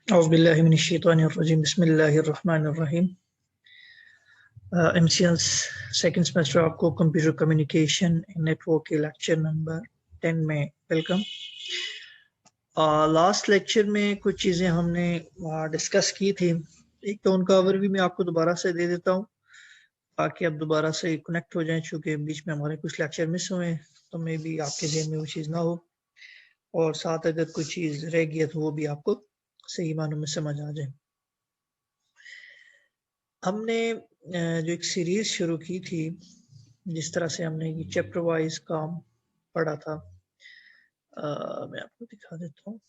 औज़ुबिल्लाहिमिनश्शैतानिर्रजीम बिस्मिल्लाहिर्रहमानिर्रहीम। MCL's second semester आपको computer communication network के लेक्चर नंबर 10 में वेलकम। लास्ट लेक्चर में कुछ चीज़ें हमने डिस्कस की थी। एक तो उनका ओवरव्यू मैं आपको दोबारा से दे देता हूँ ताकि आप दोबारा से कनेक्ट हो जाएं, चूँकि बीच में हमारे कुछ लेक्चर मिस हुए तो मे भी आपके ज़हन में वो चीज़ ना हो, और साथ अगर कोई चीज़ रह गई है तो वो भी आपको सही मानों में समझ आ जाए। हमने जो एक सीरीज शुरू की थी, जिस तरह से हमने ये चैप्टर वाइज काम पढ़ा था, मैं आपको दिखा देता हूँ।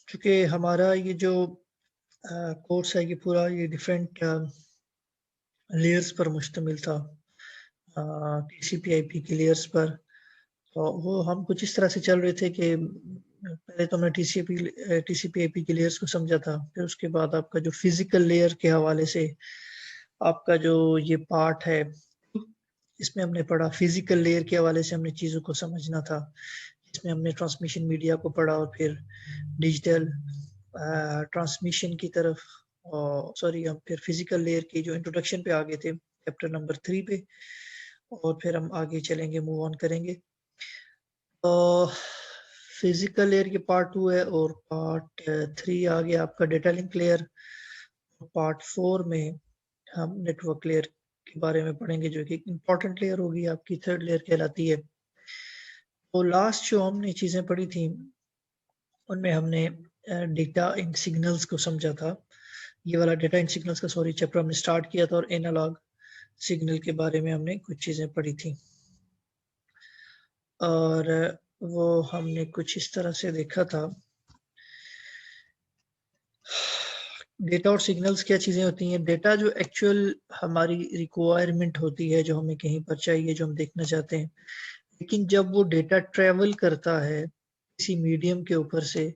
क्योंकि हमारा ये जो कोर्स है ये पूरा ये डिफरेंट लेयर्स पर मुश्तमिल था, TCP/IP के लेयर्स पर। तो वो हम कुछ इस तरह से चल रहे थे कि पहले तो हमने TCP/IP के लेयर्स को समझा था, फिर उसके बाद आपका जो फिजिकल लेयर के हवाले से आपका जो ये पार्ट है इसमें हमने पढ़ा। फिजिकल लेयर के हवाले से हमने चीज़ों को समझना था, इसमें हमने ट्रांसमिशन मीडिया को पढ़ा और फिर डिजिटल ट्रांसमिशन की तरफ, सॉरी हम फिर फिजिकल लेयर की जो इंट्रोडक्शन पे आ गए थे चैप्टर नंबर 3 पे, और फिर हम आगे चलेंगे, मूव ऑन करेंगे। फिजिकल लेयर के पार्ट 2 है और पार्ट 3 आ गया आपका डेटा लिंक लेयर। पार्ट 4 में हम नेटवर्क लेयर के बारे में पढ़ेंगे, जो कि इम्पॉर्टेंट लेयर होगी, आपकी थर्ड लेयर कहलाती है। तो लास्ट जो हमने चीज़ें पढ़ी थी उनमें हमने डेटा इन सिग्नल्स को समझा था। ये वाला डेटा इन सिग्नल्स का चैप्टर हमने स्टार्ट किया था, और एनालॉग सिग्नल के बारे में हमने कुछ चीज़ें पढ़ी थी, और वो हमने कुछ इस तरह से देखा था। डेटा और सिग्नल्स क्या चीज़ें होती हैं। डेटा जो एक्चुअल हमारी रिक्वायरमेंट होती है, जो हमें कहीं पर चाहिए, जो हम देखना चाहते हैं, लेकिन जब वो डेटा ट्रेवल करता है किसी मीडियम के ऊपर से,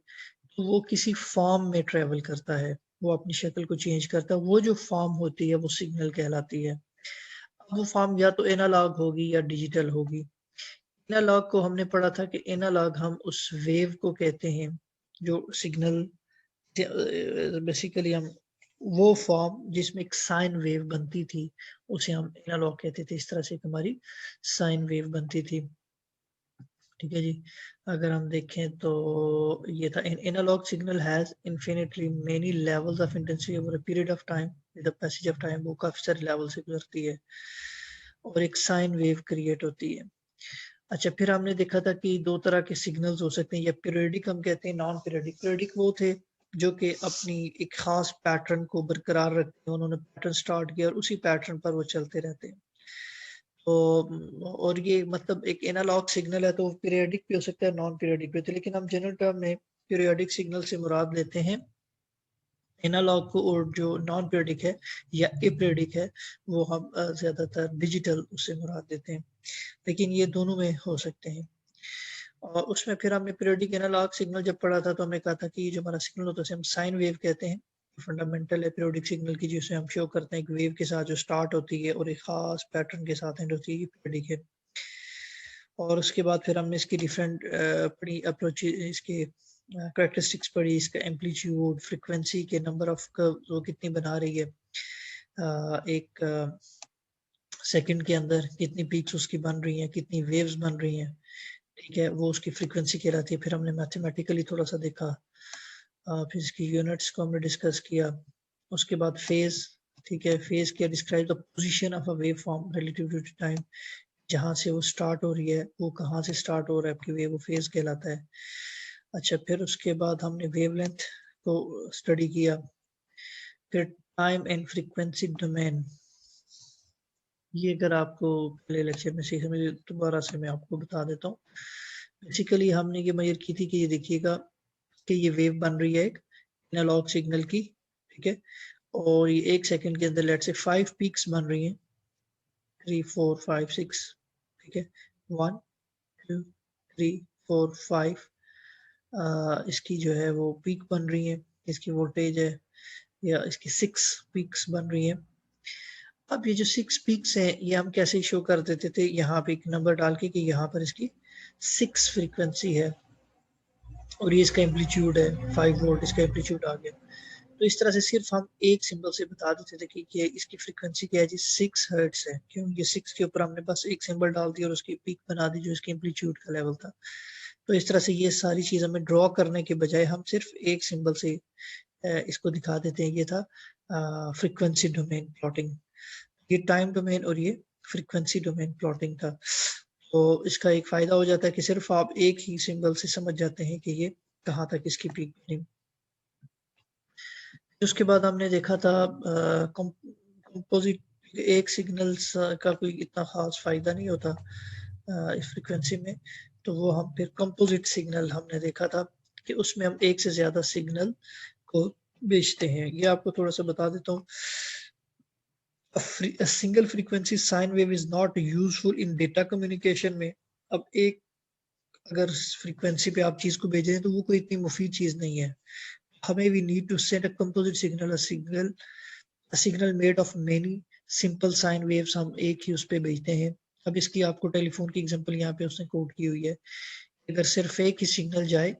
तो वो किसी फॉर्म में ट्रेवल करता है, वो अपनी शक्ल को चेंज करता है। वो जो फॉर्म होती है वो सिग्नल कहलाती है। अब वो फॉर्म या तो एनालॉग होगी या डिजिटल होगी। एनालॉग को हमने पढ़ा था कि एनालॉग हम उस वेव को कहते हैं जो सिग्नल, बेसिकली हम वो फॉर्म जिसमें एक साइन वेव बनती थी उसे हम एनालॉग कहते थे। इस तरह से हमारी साइन वेव बनती थी, ठीक है जी। अगर हम देखें तो ये था, analogue signal has infinitely many levels of intensity over a period of time, with the passage of time. वो काफी सारे लेवल से गुजरती है और एक साइन वेव क्रिएट होती है। अच्छा, फिर हमने देखा था कि दो तरह के सिग्नल्स हो सकते हैं, या पीरियडिक हम कहते हैं, नॉन पीरियडिक। पीरियडिक वो थे जो कि अपनी एक खास पैटर्न को बरकरार रखते हैं, उन्होंने पैटर्न स्टार्ट किया और उसी पैटर्न पर वो चलते रहते हैं। तो और ये मतलब एक एनालॉग सिग्नल है तो पीरियडिक भी हो सकता है, नॉन पीरियडिक भी होता है, लेकिन हम जनरल टर्म में पीरियडिक सिग्नल से मुराद लेते हैं एनालॉग को, और जो नॉन पीरियडिक है या अपीरियडिक है वो हम ज्यादातर डिजिटल उससे मुराद देते हैं, लेकिन ये दोनों में हो सकते हैं। और उसमें फिर हमने पीरियडिक एनालॉग सिग्नल जब पढ़ा था तो हमने कहा था कि जो हमारा सिग्नल होता है उसे हम साइन वेव कहते हैं। फंडामेंटल है पीरियडिक सिग्नल की, जिसे हम शो करते हैं एक वेव के साथ जो स्टार्ट होती है और एक खास पैटर्न के साथ एंड होती है, ये पीरियडिक है। और उसके बाद फिर हमने इसकी डिफरेंट पढ़ी अप्रोच, इसके करेक्टरिस्टिक्स पढ़ी, इसका एम्पलीट्यूड, फ्रीक्वेंसी के नंबर ऑफ कर्व वो कितनी बना रही है, एक सेकंड के अंदर कितनी पीक्स उसकी बन रही हैं, कितनी वेव्स बन रही हैं, ठीक है, वो उसकी फ्रीक्वेंसी कहलाती है। फिर हमने मैथमेटिकली थोड़ा सा देखा, फिर इसकी यूनिट्स को हमने डिस्कस किया। उसके बाद फेज, ठीक है, फेज क्या describe the position of a waveform relative to time, जहाँ से वो स्टार्ट हो रही है, वो कहाँ से स्टार्ट हो रहा है आपकी वेव, वो फेज कहलाता है। अच्छा, फिर उसके बाद हमने वेवलेंथ को स्टडी किया। फिर टाइम एंड फ्रीक्वेंसी डोमेन, ये अगर आपको पहले लेक्चर में सही समझ, दोबारा से मैं आपको बता देता हूँ। बेसिकली हमने ये मेजर की थी कि ये देखिएगा कि ये वेव बन रही है एक एनालॉग सिग्नल की, ठीक है, और ये एक सेकंड के अंदर लेट से 5 पीक्स बन रही हैं, 3 4 5 6, ठीक है, 1 2 3 4 5, इसकी जो है वो पीक बन रही है, इसकी वोल्टेज है, या इसकी 6 पीक्स बन रही है। अब ये जो 6 पीक्स हैं ये हम कैसे शो कर देते थे, यहाँ पे एक नंबर डाल के कि यहाँ पर इसकी 6 फ्रीक्वेंसी है, और ये इसका एम्पलीट्यूड है 5 वोल्ट, इसका एम्पलीट्यूड आ गया। तो इस तरह से सिर्फ हम एक सिंबल से बता देते थे कि ये इसकी फ्रीक्वेंसी क्या है जी, 6 हर्ट्ज है। क्यों, ये 6 के ऊपर हमने बस एक सिंबल डाल दिया और उसकी पीक बना दी जो इसके एम्पलीट्यूड का लेवल था। तो इस तरह से ये सारी चीज हमें ड्रॉ करने के बजाय हम सिर्फ एक सिंबल से इसको दिखा देते हैं। ये था फ्रीक्वेंसी डोमेन प्लॉटिंग, ये टाइम डोमेन और ये फ्रीक्वेंसी डोमेन प्लॉटिंग था। तो इसका एक फायदा हो जाता है कि सिर्फ आप एक ही सिंबल से समझ जाते हैं कि ये कहाँ तक इसकी पीक बनी। उसके बाद हमने देखा था कंपोजिट एक सिग्नल्स का कोई इतना खास फायदा नहीं होता इस फ्रीक्वेंसी में, तो वो हम फिर कंपोजिट सिग्नल हमने देखा था कि उसमें हम एक से ज्यादा सिग्नल को बेचते हैं। ये आपको थोड़ा सा बता देता हूँ। A single frequency sine wave is not useful in data communication में। अब एक अगर फ्रीक्वेंसी पे आप चीज को भेज रहे हैं तो वो कोई इतनी मुफीद चीज नहीं है। हमें we need to send a composite signal, a signal made of many simple sine waves, हम एक ही उस पे भेजते हैं। अब इसकी आपको टेलीफोन की एग्जांपल यहाँ पे उसने कोट की हुई है। अगर सिर्फ एक ही सिग्नल जाए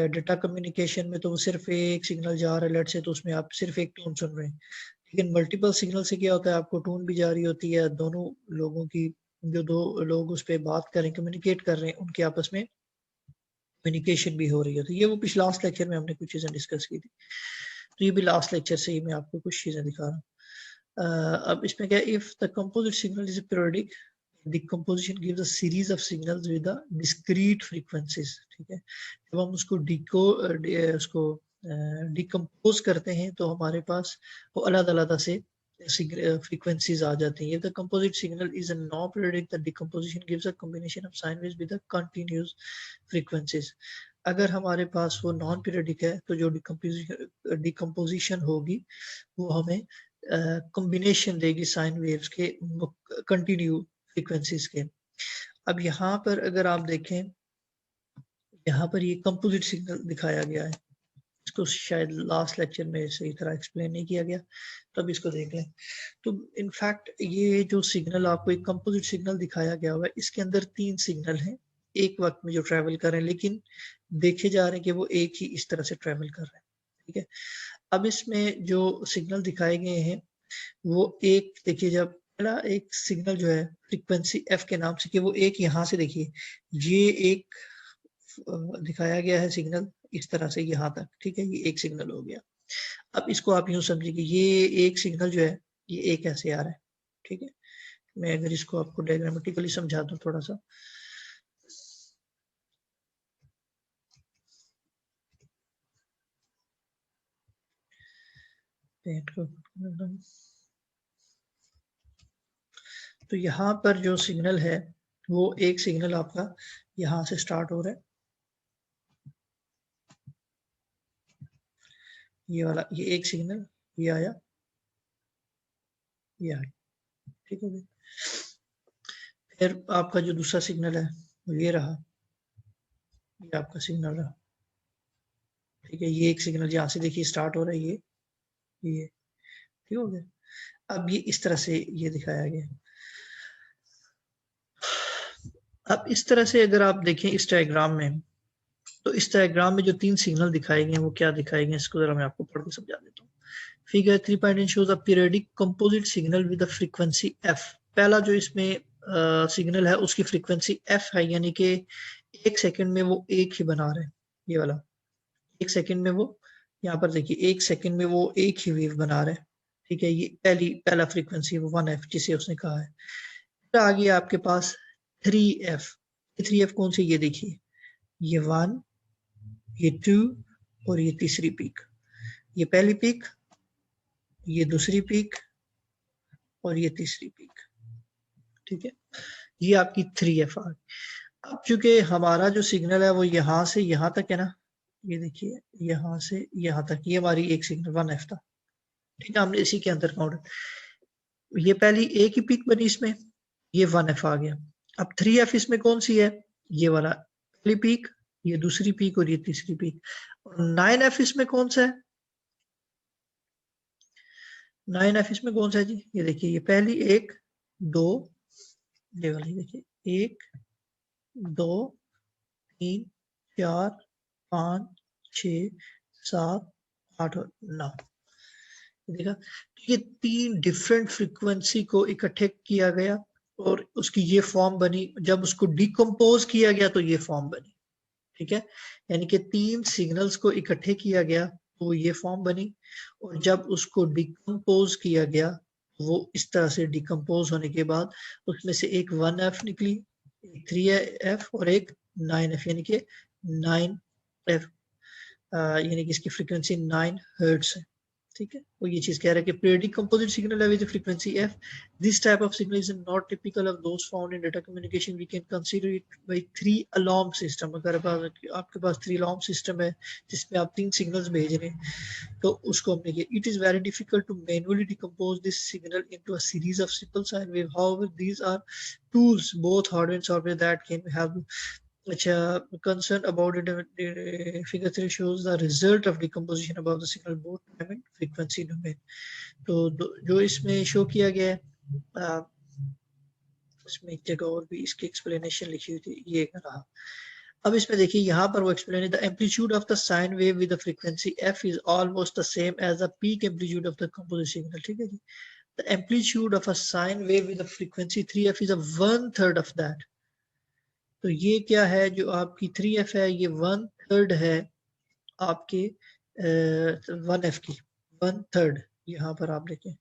डेटा कम्युनिकेशन में तो वो सिर्फ एक सिग्नल जा रहा है लेट से, तो उसमें आप सिर्फ एक टोन सुन रहे हैं। लेकिन मल्टीपल सिग्नल से क्या होता है, आपको टोन भी जारी होती है, दोनों लोगों की, जो दो लोग उस पर बात कर रहे हैं, कम्युनिकेट कर रहे हैं, उनके आपस में कम्युनिकेशन भी हो रही है। तो ये वो पिछले लास्ट लेक्चर में हमने कुछ चीजें डिस्कस की थी। तो ये भी लास्ट लेक्चर से ही मैं आपको कुछ चीजें दिखा रहा हूँ। अब इसमें क्या, if the composite signal is periodic decomposition gives a series of signals with a discrete frequencies। ठीक है, जब हम उसको उसको डिकम्पोज करते हैं तो हमारे पास वो अलग अलग से frequencies आ जाती हैं। If the composite signal is a non-periodic, the decomposition gives a combination of sine waves with a continuous frequencies। अगर हमारे पास वो नॉन पीरियडिक है तो जो डिकम्पोजिशन होगी वो हमें कॉम्बिनेशन देगी साइन वेव्स के कंटिन्यू फ्रीक्वेंसीज के। अब यहाँ पर अगर आप देखें, यहाँ पर ये कंपोजिट सिग्नल दिखाया गया है, इसको शायद लास्ट लेक्चर में सही तरह एक्सप्लेन नहीं किया गया, तब इसको देख लें। तो इनफैक्ट ये जो सिग्नल आपको एक कंपोजिट सिग्नल दिखाया गया हुआ है, इसके अंदर 3 सिग्नल हैं एक वक्त में जो ट्रेवल कर रहे हैं, लेकिन देखे जा रहे हैं कि वो एक ही इस तरह से ट्रेवल कर रहे हैं। ठीक है, अब इसमें जो सिग्नल दिखाए गए हैं वो एक, देखिए जब पहला एक सिग्नल जो है फ्रीक्वेंसी एफ के नाम से, कि वो एक यहाँ से देखिए ये एक दिखाया गया है सिग्नल इस तरह से यहाँ तक। ठीक है, ये एक सिग्नल हो गया। अब इसको आप यूं समझिए कि ये एक सिग्नल जो है ये एक ऐसे आ रहा है। ठीक है, मैं अगर इसको आपको डायग्रामेटिकली समझा दूं थोड़ा सा, पेंट को, तो यहाँ पर जो सिग्नल है वो एक सिग्नल आपका यहाँ से स्टार्ट हो रहा है, ये वाला, ये एक सिग्नल, ये आया, ये आया। ठीक है, फिर आपका जो दूसरा सिग्नल है वो ये रहा, ये आपका सिग्नल रहा। ठीक है, ये एक सिग्नल यहाँ से देखिए स्टार्ट हो रहा है, ये ठीक हो गया। अब ये इस तरह से ये दिखाया गया। अब इस तरह से अगर आप देखें इस डायग्राम में, तो इस डायग्राम में जो 3 सिग्नल दिखाए गए हैं वो क्या दिखाए गए हैं, इसको जरा मैं आपको पढ़ के समझा देता हूँ। Figure 3.9 shows a periodic composite signal with a frequency f। पहला जो इसमें सिग्नल है उसकी फ्रीक्वेंसी f है, यानी कि एक सेकंड में वो एक ही बना रहे हैं। ये वाला एक सेकंड में वो, यहाँ पर देखिए एक सेकंड में वो एक ही वेव बना रहे हैं। ठीक है, ये पहला फ्रीक्वेंसी वो 1f जिसे उसने कहा है। फिर आगे आपके पास 3f। 3f कौन सी, ये देखिए, ये 1, ये 2 और ये तीसरी पीक, ये पहली पीक, ये दूसरी पीक और ये तीसरी पीक। ठीक है, ये आपकी 3f आ गई। अब चूंकि हमारा जो सिग्नल है वो यहाँ से यहाँ तक है ना, ये देखिए यहाँ से यहाँ तक, ये हमारी एक सिग्नल 1f था। ठीक है, हमने इसी के अंदर काउंट, ये पहली एक ही पीक बनी इसमें, ये 1f आ गया। अब 3f इसमें कौन सी है, ये वाला पहली पीक, ये दूसरी पीक और ये तीसरी पीक। और 9f इसमें कौन सा है, 9f इसमें कौन सा है जी, ये देखिए ये पहली एक, दो, ये वाली देखिए 1, 2, 3, 4, 5, 6, 7, 8 और 9। देखा, तो ये 3 डिफरेंट फ्रीक्वेंसी को इकट्ठे किया गया और उसकी ये फॉर्म बनी। जब उसको डिकम्पोज किया गया तो ये फॉर्म बनी। ठीक है, यानी कि 3 सिग्नल्स को इकट्ठे किया गया तो ये फॉर्म बनी, और जब उसको डिकम्पोज किया गया वो इस तरह से डिकम्पोज होने के बाद उसमें से एक 1F निकली, एक 3F और एक 9F, यानी कि 9F, यानी कि इसकी फ्रीक्वेंसी 9 हर्ट्ज है। ठीक है, वो ये चीज कह रहा है कि periodic composite signal with the frequency f, this type of signal is not typical of those found in data communication. We can consider it by 3 alarm system। अगर आपके पास 3 alarm system है जिसमें आप 3 signals भेज रहे हैं तो उसको हमने किया। It is very difficult to manually decompose this signal into a series of simple sine wave. However, these are tools, both hardware and software, that can help concerned about it. Figure 3 shows the result of decomposition above the signal both time and frequency domain। तो जो इसमें show किया गया है, इसमें एक जगह और भी इसकी एक्सप्लेनेशन लिखी हुई थी, ये रहा। अब इसमें देखिए यहाँ पर वो एक्सप्लेन है, the amplitude of the sine wave with the frequency f is almost the same as the peak amplitude of the composite signal. ठीक है जी, the amplitude of a sine wave with the frequency 3f is a 1/3 of that. तो ये क्या है, जो आपकी 3f है ये 1/3 है आपके 1f की, 1/3। यहाँ पर आप देखें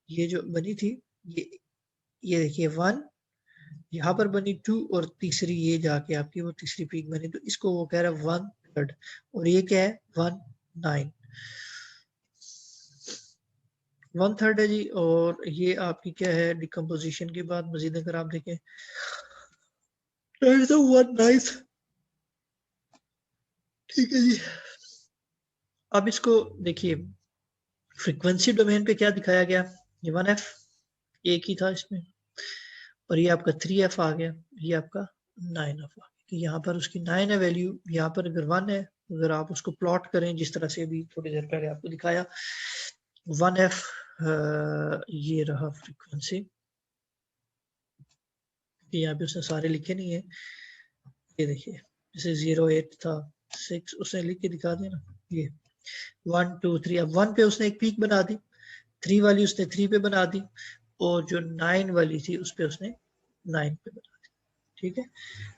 ये जो बनी थी, ये देखिए 1, यहाँ पर बनी 2 और तीसरी ये जाके आपकी वो तीसरी पीक बनी, तो इसको वो कह रहा है 1/3। और ये क्या है 1/9, 1/3 है जी। और ये आपकी क्या है डिकम्पोजिशन के बाद मजीद अगर आप देखें 1/9। ठीक है जी, अब इसको देखिए फ्रीक्वेंसी डोमेन पे क्या दिखाया गया, ये 1F एक ही था इसमें, और ये आपका 3F आ गया, ये आपका 9F आ गया। कि यहाँ पर उसकी 9 है वैल्यू, यहाँ पर अगर 1 है, अगर आप उसको प्लॉट करें जिस तरह से अभी थोड़ी देर पहले आपको दिखाया 1F, ये रहा फ्रीक्वेंसी, यहाँ पे उसने सारे लिखे नहीं है, ये देखिए जैसे 08 था 6 उसने लिख के दिखा दिया ना, ये 1 2 3। अब 1 पे उसने एक पीक बना दी, 3 वाली उसने 3 पे बना दी, और जो 9 वाली थी उस पे उसने 9 पे बना दी। ठीक है,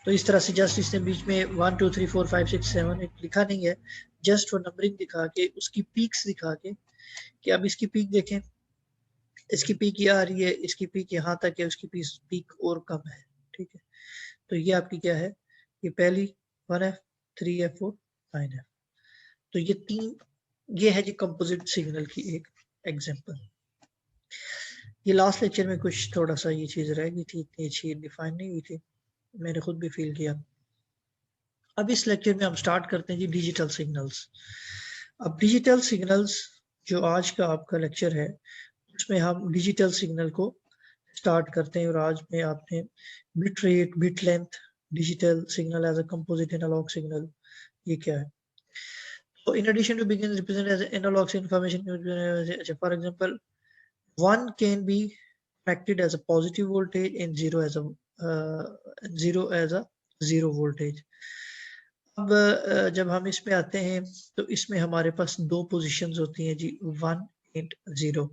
तो इस तरह से जस्ट इसने बीच में 1 2 3 4 5 6 7 लिखा नहीं है, जस्ट फॉर नंबरिंग दिखा के उसकी पीक्स दिखा के, कि अब इसकी पीक देखें, इसकी पीक ये आ रही है, इसकी पीक यहाँ तक है, उसकी पीक और कम है। ठीक है, तो ये आपकी क्या है, ये पहली 1F 3F और 9F। तो ये 3, ये है जी कंपोजिट सिग्नल की एक एग्जांपल। ये लास्ट लेक्चर में कुछ थोड़ा सा ये चीज रह गई थी, इतनी अच्छी डिफाइन नहीं हुई थी, मैंने खुद भी फील किया। अब इस लेक्चर में हम स्टार्ट करते हैं जी डिजिटल सिग्नल्स। अब डिजिटल सिग्नल्स जो आज का आपका लेक्चर है उसमें हम डिजिटल सिग्नल को स्टार्ट करते हैं, और आज में आपने bit rate, bit length, digital signal as a composite analogue signal, ये क्या है। So in addition to begin represent as analog information, for example, 1 can be connected as a positive voltage and 0 as a 0 voltage। अब जब हम इसमें आते हैं तो इसमें हमारे पास 2 पोजीशंस होती हैं जी, 1 एंड 0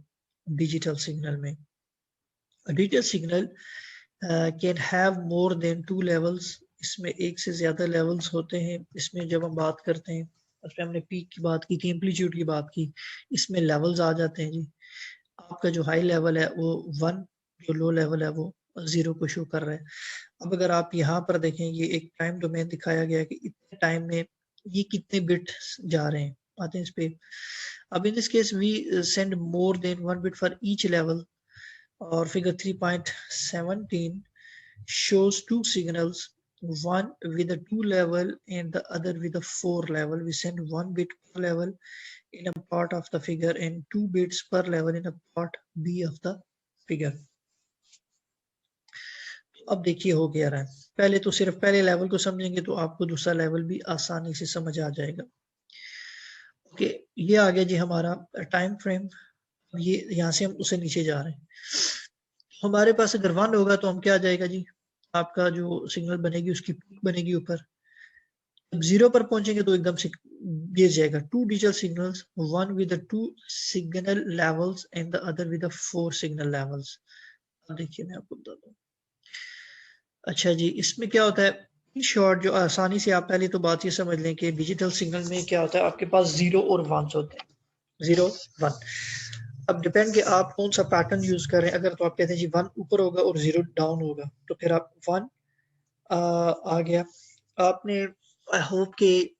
डिजिटल सिग्नल में। Digital signal can have more than 2 levels, इसमें एक से ज्यादा लेवल्स होते हैं। इसमें जब हम बात करते हैं, उसमें हमने पीक की बात की थी, एम्पलीट्यूड की बात की, इसमें लेवल्स आ जाते हैं जी। आपका जो हाई लेवल है वो 1, जो लो लेवल है वो 0 को शो कर रहा है। अब अगर आप यहाँ पर देखें, ये एक टाइम डोमेन दिखाया गया है कि इतने टाइम में ये कितने बिट जा रहे हैं, आते हैं इस पे। अब in this case we send more than 1 bit for each level, और figure 3.17 shows 2 signals, one with a 2 level and the other with a 4 level. We send 1 bit per level in a part of the figure and 2 bits per level in a part B of the figure। अब देखिए हो क्या रहा है, पहले तो सिर्फ पहले लेवल को समझेंगे तो आपको दूसरा लेवल भी आसानी से समझ आ जाएगा। ओके, ये आ गया जी हमारा टाइम फ्रेम। ये यहाँ से हम उसे नीचे जा रहे हैं, हमारे पास अगर 1 होगा तो हम क्या आ जाएगा जी, आपका जो सिग्नल बनेगी उसकी पीक बनेगी ऊपर, जब 0 पर पहुंचेंगे तो एकदम से गिर जाएगा। 2 digital signals, one with 2 signal levels and the other with 4 signal levels. अब देखिए मैं आपको बताता हूँ। अच्छा जी, इसमें क्या होता है, इन शॉर्ट जो आसानी से, आप पहले तो बात ये समझ लें कि डिजिटल सिग्नल में क्या होता है, आपके पास 0 और 1 होते हैं, 0 1। अब डिपेंड कि आप कौन सा पैटर्न यूज कर रहे हैं। अगर तो आप कहते हैं जी 1 ऊपर होगा और 0 डाउन होगा, तो फिर आप 1 आ गया। आपने आई होप कि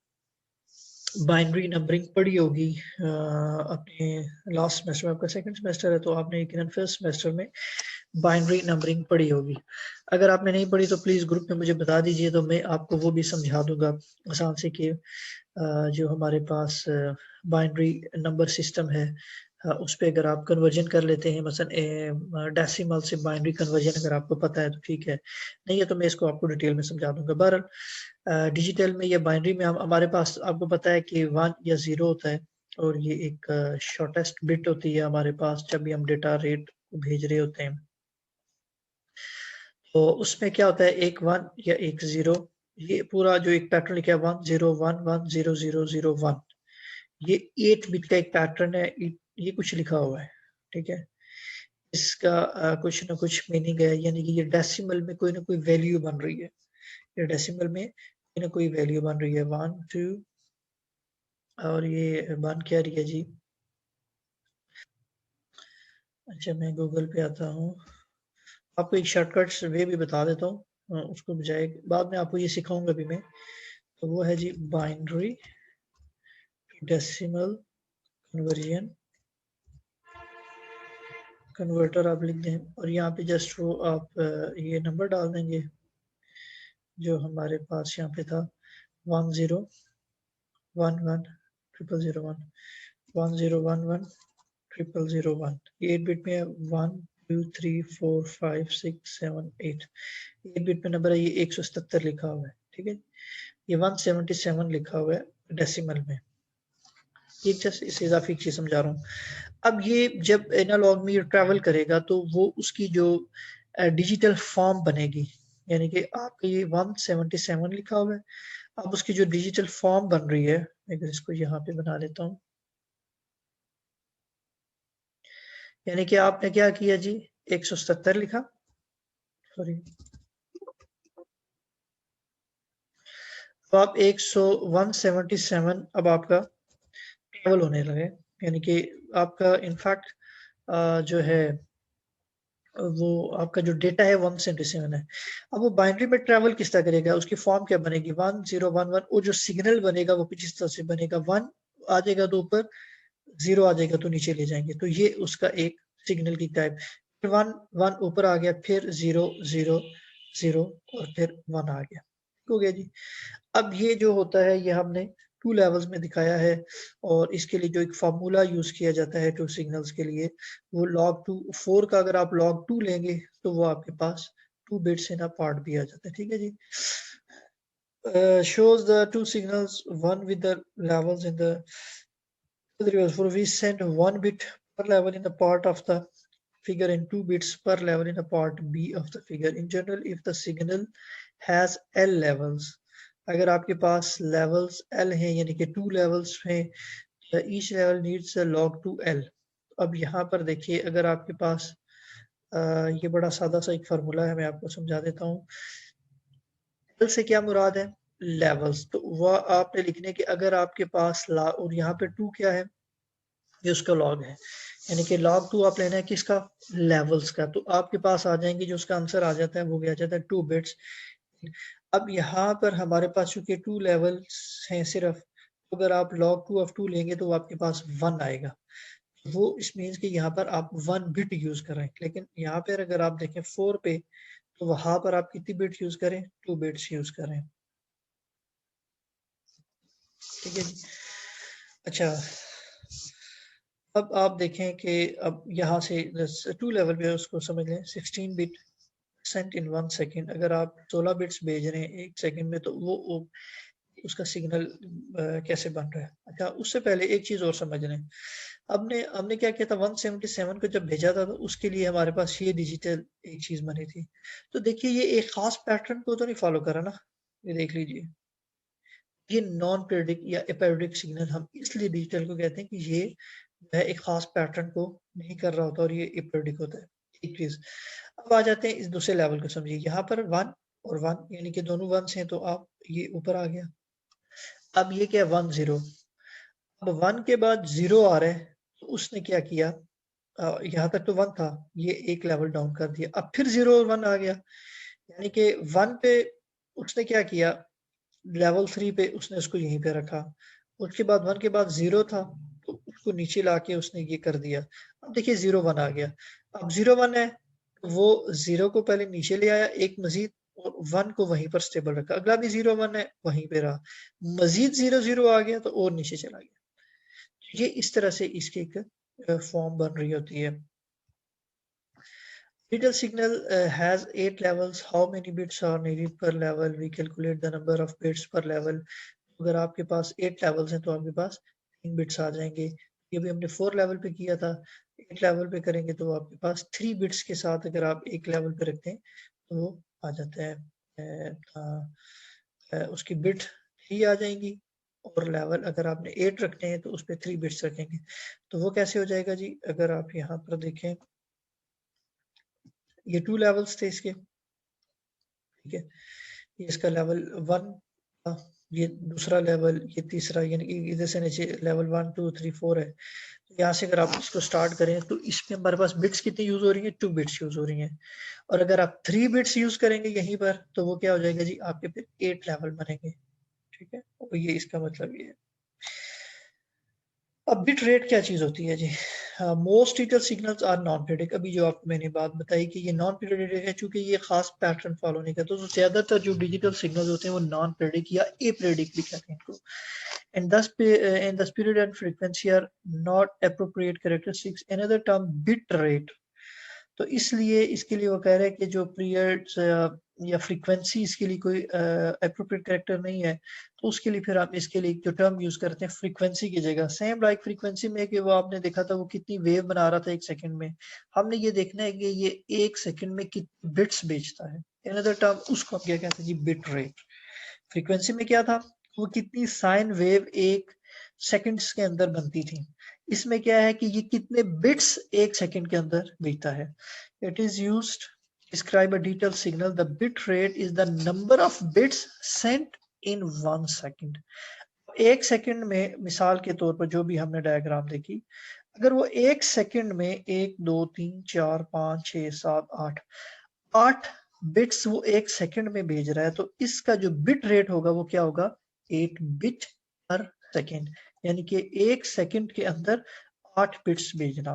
बाइनरी नंबरिंग पढ़ी होगी अपने लास्ट सेमेस्टर में। आपका सेकंड सेमेस्टर है तो आपने यकीनन फर्स्ट सेमेस्टर में बाइनरी नंबरिंग पढ़ी होगी। अगर आपने नहीं पढ़ी तो प्लीज़ ग्रुप में मुझे बता दीजिए, तो मैं आपको वो भी समझा दूंगा आसान से कि जो हमारे पास बाइनरी नंबर सिस्टम है उस पर अगर आप कन्वर्जन कर लेते हैं, मसलन डेसिमल से बाइनरी कन्वर्जन अगर आपको पता है तो ठीक है, नहीं है तो मैं इसको आपको डिटेल में समझा दूंगा। बहरहाल डिजिटल में या बाइनरी में हमारे पास आपको पता है कि 1 या 0 होता है, और ये एक शॉर्टेस्ट बिट होती है हमारे पास जब भी हम डेटा रेट को भेज रहे होते हैं। तो उसमें क्या होता है, एक 1 या एक 0, ये पूरा जो एक पैटर्न लिखा है 1 0 1 1 0 0 0 1, ये 8 बिट का एक पैटर्न है। ये कुछ लिखा हुआ है, ठीक है। इसका कुछ ना कुछ मीनिंग है, यानी कि ये डेसिमल में कोई ना कोई वैल्यू बन रही है, ये डेसिमल में कोई ना कोई वैल्यू बन रही है 1 2, और ये बन क्या रही है जी। अच्छा मैं गूगल पे आता हूँ, आपको एक शॉर्टकट वे भी बता देता हूँ, उसको बजाय बाद में आपको ये सिखाऊंगा भी मैं। तो वो है जी बाइनरी डेसिमल कन्वर्जन कन्वर्टर, आप लिख दें और यहाँ पे जस्ट वो आप ये नंबर डाल देंगे जो हमारे पास यहाँ पे था 1 0 1 1 ट्रिपल 0 1 1 0 1 1 ट्रिपल 0 1। ये 8 बिट में 1 2 3 4 5 6 7 8, 8 बिट में नंबर है, ये 177 लिखा हुआ है, ठीक है। ये 177 लिखा हुआ है डेसिमल में। ये जस्ट इस इजाफी चीज समझा रहा हूँ। अब ये जब एनालॉग में ये ट्रैवल करेगा तो वो उसकी जो डिजिटल फॉर्म बनेगी, यानी कि आपका ये 177 लिखा हुआ है, अब उसकी जो डिजिटल फॉर्म बन रही है, अगर इसको यहाँ पे बना लेता हूँ, यानी कि आपने क्या किया जी 177 लिखा, सॉरी, तो आप 177 अब आपका ट्रैवल होने लगे, यानी कि आपका इनफैक्ट जो है वो आपका जो डेटा है 177 है। अब वो बाइनरी में ट्रैवल किस तरह करेगा, उसकी फॉर्म क्या बनेगी 1 0 1 1, और जो सिग्नल बनेगा वो कुछ इस तरह से बनेगा, 1 आ जाएगा तो ऊपर, 0 आ जाएगा तो नीचे ले जाएंगे, तो ये उसका एक सिग्नल की टाइप। फिर 1 1 ऊपर आ गया, फिर 0 0 0 और फिर 1 आ गया, ठीक हो गया जी। अब ये जो होता है ये हमने 2 लेवल्स में दिखाया है, और इसके लिए जो एक फार्मूला यूज किया जाता है 2 सिग्नल्स के लिए, वो log 2 4 का अगर आप log 2 लेंगे तो वो आपके पास 2 बिट्स इन अ पार्ट भी आ जाता है, ठीक है जी। shows the 2 signals, one with the levels in the reverse. For we send 1 bit per level in a part of the figure and 2 bits per level in a part B of the figure. In general, if the signal has L levels, अगर आपके पास levels L हैं यानी कि 2 levels हैं, each level needs a log 2L। अब यहाँ पर देखिए, अगर आपके पास ये बड़ा सादा सा एक फार्मूला है, मैं आपको समझा देता हूँ। L से क्या मुराद है, लेवल्स, तो वह आपने लिखने के, अगर आपके पास ला और यहाँ पे 2 क्या है, ये उसका लॉग है, यानी कि log 2 आप लेना है किसका, लेवल्स का, तो आपके पास आ जाएंगे, जो उसका आंसर आ जाता है वो भी आ जाता है 2 बिट्स। अब यहाँ पर हमारे पास चूंकि 2 लेवल्स हैं सिर्फ, तो अगर आप log 2 ऑफ 2 लेंगे तो आपके पास 1 आएगा, वो इस मीन्स कि यहाँ पर आप 1 बिट यूज कर रहे हैं। लेकिन यहाँ पर अगर आप देखें 4 पे, तो वहां पर आप कितनी बिट यूज करें, 2 बिट्स यूज करें, ठीक है जी। अच्छा, अब आप देखें कि अब यहाँ से 2 लेवल पे उसको समझ लें, 16 बिट सेंट इन 1 सेकेंड, अगर आप 16 बिट्स भेज रहे हैं 1 सेकेंड में, तो वो उसका सिग्नल कैसे बन रहा है। अच्छा, उससे पहले एक चीज और समझ लें, हमने हमने क्या किया था, 177 को जब भेजा था तो उसके लिए हमारे पास ये डिजिटल एक चीज बनी थी। तो देखिए ये एक खास पैटर्न को तो नहीं फॉलो करा ना, ये देख लीजिए, ये नॉन पीरियडिक या अपीरियडिक सिग्नल हम इसलिए डिजिटल को कहते हैं कि ये जो है एक खास पैटर्न को नहीं कर रहा होता और ये अपीरियडिक होता है। एक चीज। अब आ जाते हैं इस दूसरे लेवल को समझिए। यहाँ पर 1 और 1 यानी कि दोनों 1s हैं, तो आप ये ऊपर आ गया। अब ये क्या 1 0। अब 1 के बाद 0 आ रहा है, तो उसने क्या किया, यहाँ तक तो 1 था, ये एक लेवल डाउन कर दिया। अब फिर 0 और 1 आ गया, यानी कि 1 पे उसने क्या किया, लेवल 3 पे उसने उसको यहीं पे रखा। उसके बाद 1 के बाद 0 था, तो उसको नीचे लाके उसने ये कर दिया। अब देखिए 0 1 आ गया। अब 0 1 है, वो 0 को पहले नीचे ले आया एक मजीद, और 1 को वहीं पर स्टेबल रखा। अगला भी 0 1 है, वहीं पे रहा। मजीद 0 0 आ गया तो और नीचे चला गया। ये इस तरह से इसकी एक फॉर्म बन रही होती है। Digital signal has 8 levels. How many bits are needed per level? We calculate the number of bits per level. अगर आपके पास 8 लेवल्स हैं तो आपके पास 3 बिट्स आ जाएंगे। ये भी हमने 4 लेवल पे किया था। 8 लेवल पे करेंगे तो आपके पास 3 बिट्स के साथ अगर आप एक लेवल पे रखते हैं तो वो आ जाता है, उसकी बिट 3 आ जाएंगी। और लेवल अगर आपने 8 रखने हैं तो उस पर 3 बिट्स रखेंगे। तो वो कैसे हो जाएगा जी, अगर आप यहाँ पर देखें, ये 2 लेवल्स थे इसके, ठीक है। ये इसका लेवल 1 था, ये दूसरा लेवल, ये तीसरा, यानी कि इधर से नीचे लेवल 1 2 3 4 है। तो यहाँ से अगर आप इसको स्टार्ट करें तो इसमें हमारे पास बिट्स कितनी यूज हो रही है, 2 बिट्स यूज हो रही हैं। और अगर आप 3 बिट्स यूज करेंगे यहीं पर तो वो क्या हो जाएगा जी, आपके फिर 8 लेवल बनेंगे, ठीक है। और ये इसका मतलब ये है। अब बिट रेट क्या चीज होती है जी। Most digital signals are non periodic. अभी जो आपको मैंने बात बताई कि ये नॉन पीरियडिक है, चूंकि ये खास पैटर्न फॉलो नहीं करता, तो ज्यादातर जो डिजिटल सिग्नल्स होते हैं वो नॉन पीरियडिक या अपीरियडिक भी कहते हैं इनको। And thus period and frequency are not appropriate characteristics. Another term bit rate. तो इसलिए इसके लिए वो कह रहे हैं कि जो पीरियड्स या फ्रीक्वेंसी इसके लिए कोई अप्रोप्रिएट कैरेक्टर नहीं है, तो उसके लिए फिर आप इसके लिए जो टर्म यूज करते हैं फ्रीक्वेंसी की जगह, सेम लाइक फ्रीक्वेंसी में कि वो आपने देखा था वो कितनी वेव बना रहा था एक सेकंड में, हमने ये देखना है कि ये एक सेकंड में कितने बिट्स भेजता है। अनदर टर्म उसको हम क्या कहते हैं जी, बिट रेट। फ्रीक्वेंसी में क्या था, वो कितनी साइन वेव एक सेकंड्स के अंदर बनती थी। इसमें क्या है कि ये कितने बिट्स एक सेकंड के अंदर भेजता है। It is used describe a detailed signal. The bit rate is the number of bits sent in 1 second. एक सेकंड में मिसाल के तौर पर जो भी हमने डायग्राम देखी, अगर वो एक सेकंड में 1 2 3 4 5 6 7 8 8 बिट्स वो एक सेकंड में भेज रहा है, तो इसका जो बिट रेट होगा वो क्या होगा, 8 बिट पर सेकंड। यानी कि एक सेकंड के अंदर 8 बिट्स भेजना।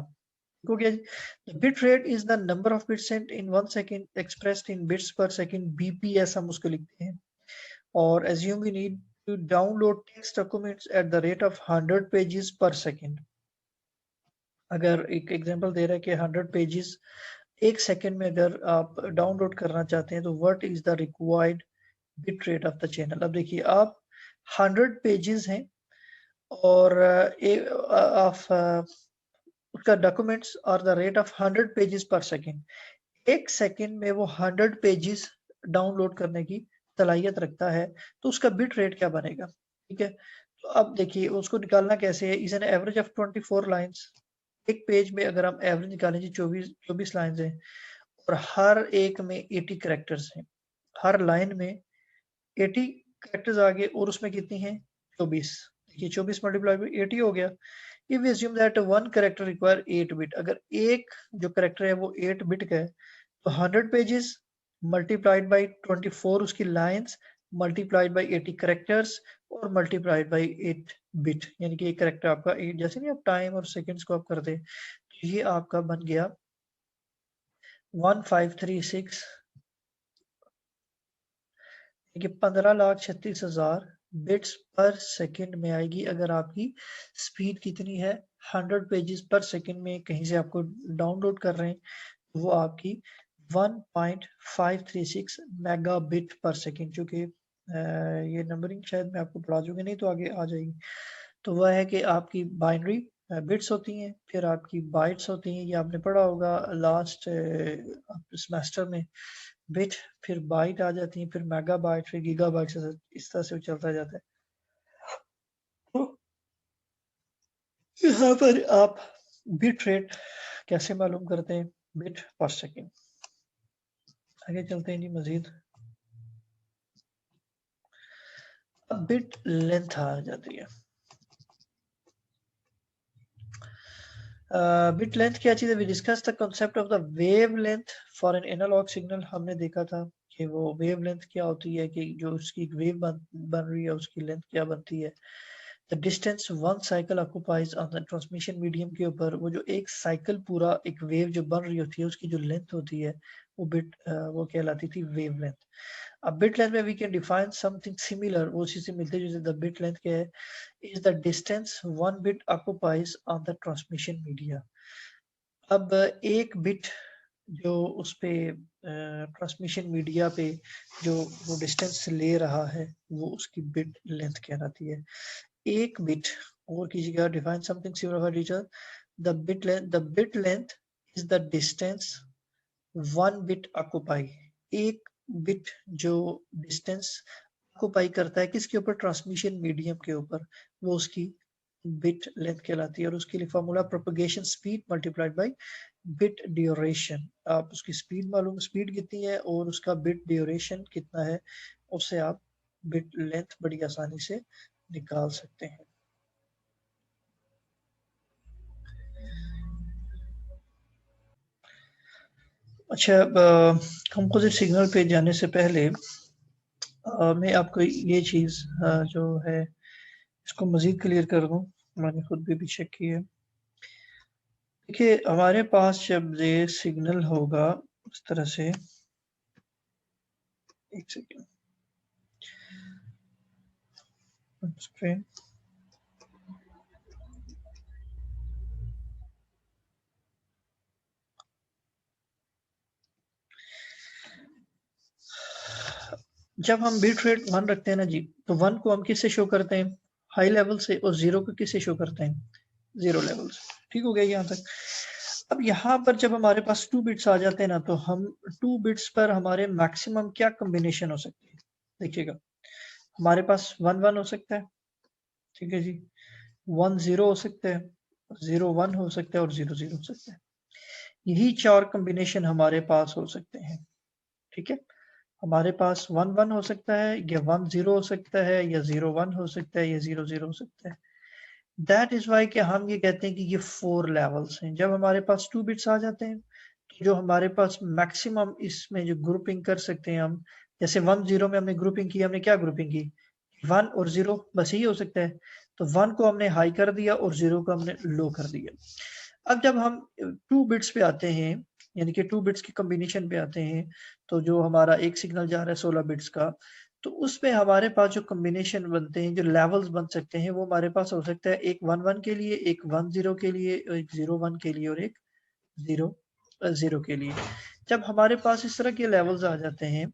हो गया जी। Bit rate is the number of bits sent in 1 second expressed in bits per second, BPS हम उसको लिखते हैं। और assume we need to download text documents at the rate of 100 pages per second. अगर एक एग्जांपल दे रहा है कि 100 पेजेस एक सेकंड में अगर आप डाउनलोड करना चाहते हैं तो what is the required bit rate of the channel. अब देखिए आप 100 पेजेस हैं और ऑफ उसका डॉक्यूमेंट्स और द रेट ऑफ 100 पेजेस पर सेकंड, एक सेकंड में वो 100 पेजेस डाउनलोड करने की सलाहियत रखता है, तो उसका बिट रेट क्या बनेगा, ठीक है। तो अब देखिए उसको निकालना कैसे है, is an average of 24 lines. एक पेज में अगर हम एवरेज निकालें जी 24 लाइंस हैं, और हर एक में 80 करेक्टर्स हैं, हर लाइन में 80 करेक्टर्स आ गए, और उसमें कितनी है 24। देखिए 24 मल्टीप्लाई बाई 80 हो गया। If we assume that one character require 8 bit, अगर एक जो करेक्टर है वो 8 बिट का है, तो 100 पेजेस मल्टीप्लाइड बाई 24 उसकी लाइंस, मल्टीप्लाइड बाई 80 करेक्टर्स, और मल्टीप्लाइड बाई 8 बिट, यानी कि एक करेक्टर आपका 8, जैसे नहीं आप टाइम और सेकंड्स को आप कर दे, तो ये आपका बन गया 1536, कि 15,36,000 बिट्स पर सेकंड में आएगी अगर आपकी स्पीड कितनी है 100 पेजेस पर सेकंड में कहीं से आपको डाउनलोड कर रहे हैं, वो आपकी 1.536 मेगा बिट पर सेकंड, जो कि ये नंबरिंग शायद मैं आपको पढ़ा दूंगी, नहीं तो आगे आ जाएगी। तो वह है कि आपकी बाइनरी बिट्स होती हैं, फिर आपकी बाइट्स होती हैं, ये आपने पढ़ा होगा लास्ट सेमेस्टर में। बिट, फिर बाइट आ जाती है, फिर मेगाबाइट, फिर गीगाबाइट, इस तरह से चलता जाता है। यहाँ पर आप बिट रेट कैसे मालूम करते हैं? बिट पर सेकेंड। आगे चलते हैं जी मजीद। अब बिट लेंथ आ जाती है। बिट लेंथ क्या चीज़ है? We discuss the concept of the wavelength for an analogue signal. हमने देखा था कि वो वेव लेंथ क्या होती है, कि जो उसकी वेव बन रही है उसकी लेंथ क्या बनती है। The distance one cycle occupies on the transmission medium के ऊपर, वो जो एक साइकिल पूरा एक वेव जो बन रही होती है उसकी जो लेंथ होती है वो बिट वो कहलाती थी वेव लेंथ। अब बिट लेंथ में we can define something similar, वो उसी से मिलते जुलते। द बिट लेंथ क्या है? Is the distance one bit occupies on the transmission media. अब एक बिट जो उस पे ट्रांसमिशन मीडिया पे जो वो डिस्टेंस ले रहा है वो उसकी बिट लेंथ कहलाती है। एक बिट, और कीजिएगा, define something similar for teacher. The bit length is the distance one bit occupy. एक बिट जो डिस्टेंस ऑक्यूपाई करता है किसके ऊपर? ट्रांसमिशन मीडियम के ऊपर, वो उसकी बिट लेंथ कहलाती है। और उसके लिए formula propagation speed multiplied by bit duration. आप उसकी स्पीड मालूम, स्पीड कितनी है और उसका बिट ड्यूरेशन कितना है, उससे आप बिट लेंथ बड़ी आसानी से निकाल सकते हैं। अच्छा, कंपोजिट सिग्नल पे जाने से पहले मैं आपको ये चीज़ जो है इसको मज़ीद क्लियर कर दूँ। मैंने खुद भी चेक की है। देखिए, हमारे पास जब ये सिग्नल होगा उस तरह से, एक सेकेंड, स्क्रीन, जब हम बिट रेट 1 रखते हैं ना जी, तो 1 को हम किससे शो करते हैं? हाई लेवल से, और 0 को किससे शो करते हैं? 0 लेवल से। ठीक हो गया यहाँ तक? अब यहाँ पर जब हमारे पास 2 बिट्स आ जाते हैं ना, तो हम 2 बिट्स पर हमारे मैक्सिमम क्या कॉम्बिनेशन हो सकती है? देखिएगा, हमारे पास 1 1 हो सकता है, ठीक है जी, 1 0 हो सकता है, 0 1 हो सकता है और 0 0 हो सकता है। यही 4 कॉम्बिनेशन हमारे पास हो सकते हैं, ठीक है। हमारे पास 1 1 हो सकता है, या 1 0 हो सकता है, या 0 1 हो सकता है, या 0 0 हो सकता है। दैट इज वाई कि हम ये कहते हैं कि ये 4 लेवल्स हैं। जब हमारे पास 2 बिट्स आ जाते हैं, तो जो हमारे पास मैक्सिमम इसमें जो ग्रुपिंग कर सकते हैं हम, जैसे 1 0 में हमने ग्रुपिंग की, हमने क्या ग्रुपिंग की? 1 और 0, बस यही हो सकता है। तो 1 को हमने हाई कर दिया और 0 को हमने लो कर दिया। अब जब हम 2 बिट्स पे आते हैं, यानी कि 2 बिट्स के कॉम्बिनेशन पे आते हैं, तो जो हमारा एक सिग्नल जा रहा है 16 बिट्स का, तो उसमें हमारे पास जो कॉम्बिनेशन बनते हैं, जो लेवल्स बन सकते हैं, वो हमारे पास हो सकता है एक 1 1 के लिए, एक 1 0 के लिए, एक 0 1 के लिए और एक 0 0 के लिए। जब हमारे पास इस तरह के लेवल्स आ जाते हैं,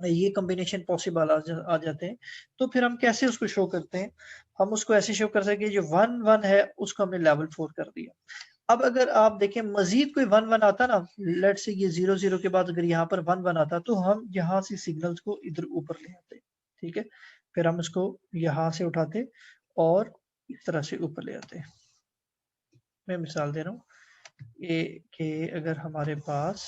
ये कॉम्बिनेशन पॉसिबल आ जाते हैं, तो फिर हम कैसे उसको शो करते हैं? हम उसको ऐसे शो कर सकते हैं, जो 1 1 है उसको हमने लेवल 4 कर दिया। अब अगर आप देखें मजीद कोई 1 1 आता ना, लेट से ये 0 0 के बाद अगर यहाँ पर 1 1 आता, तो हम यहाँ से सिग्नल्स को इधर ऊपर ले आते, ठीक है। फिर हम इसको यहाँ से उठाते और इस तरह से ऊपर ले आते। मैं मिसाल दे रहा हूँ, ये कि अगर हमारे पास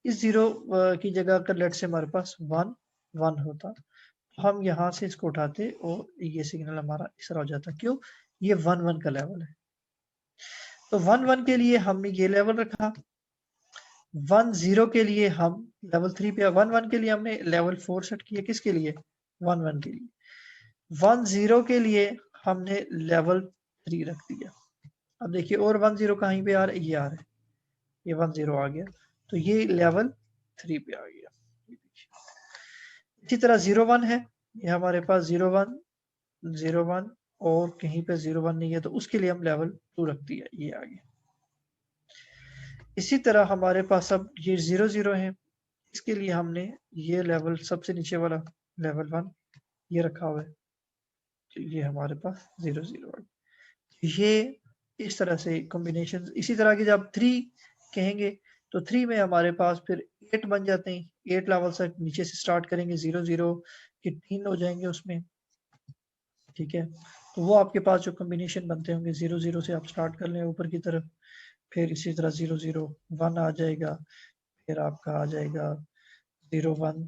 इस 0 की जगह अगर लेट से हमारे पास 1 1 होता, तो हम यहाँ से इसको उठाते और ये सिग्नल हमारा इस तरह हो जाता। क्यों? ये 1 1 का लेवल है। तो 1 1 के लिए हमने ये लेवल रखा, 1 0 के लिए हम लेवल 3 पे, 1 1 के लिए हमने लेवल 4 सेट किया। किसके लिए? 1 1 के लिए। 1 0 के लिए हमने लेवल 3 रख दिया। अब देखिए, और 1 0 कहीं पे आ रहा है? ये आ रहा है, ये 1 0 आ गया, तो ये लेवल 3 पे आ गया। इसी तरह 0 1 है, ये हमारे पास 0 1 0 1, और कहीं पे 0 1 नहीं है, तो उसके लिए हम लेवल 2 रख दिया, ये आ गया। इसी तरह हमारे पास अब ये 0 0 है, इसके लिए हमने ये लेवल सबसे नीचे वाला लेवल 1 ये रखा हुआ है, तो ये हमारे पास 0 0 है। ये इस तरह से कॉम्बिनेशन। इसी तरह की जब 3 कहेंगे, तो 3 में हमारे पास फिर 8 बन जाते हैं। 8 लेवल से नीचे से स्टार्ट करेंगे, 0 0 के 3 हो जाएंगे उसमें, ठीक है, तो वो आपके पास जो कॉम्बिनेशन बनते होंगे 0 0 से आप स्टार्ट कर लें ऊपर की तरफ, फिर इसी तरह 0 0 1 आ जाएगा, फिर आपका आ जाएगा 0 1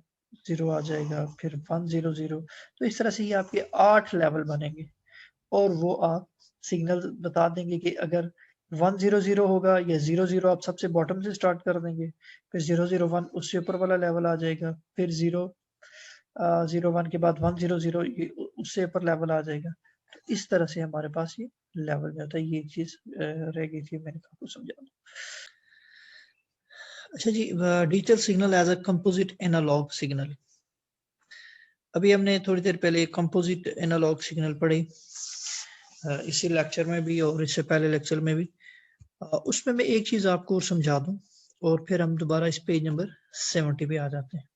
0 आ जाएगा, फिर 1 0 0। तो इस तरह से ये आपके 8 लेवल बनेंगे और वो आप सिग्नल बता देंगे कि अगर 1 0 0 होगा या 0 0 आप सबसे बॉटम से स्टार्ट कर देंगे, फिर 0 0 1 उससे ऊपर वाला लेवल आ जाएगा, फिर 0 0 1 के बाद 1 0 0 ये उससे ऊपर लेवल आ जाएगा। तो इस तरह से हमारे पास ये लेवल जाता है। ये एक चीज रह गई थी, मैंने आपको समझा दूं। अच्छा जी, digital signal as a composite analogue signal. अभी हमने थोड़ी देर पहले कंपोजिट एनालॉग सिग्नल पढ़े, इसी लेक्चर में भी और इससे पहले लेक्चर में भी। उसमें मैं एक चीज आपको समझा दूं और फिर हम दोबारा इस पेज नंबर 70 पे आ जाते हैं।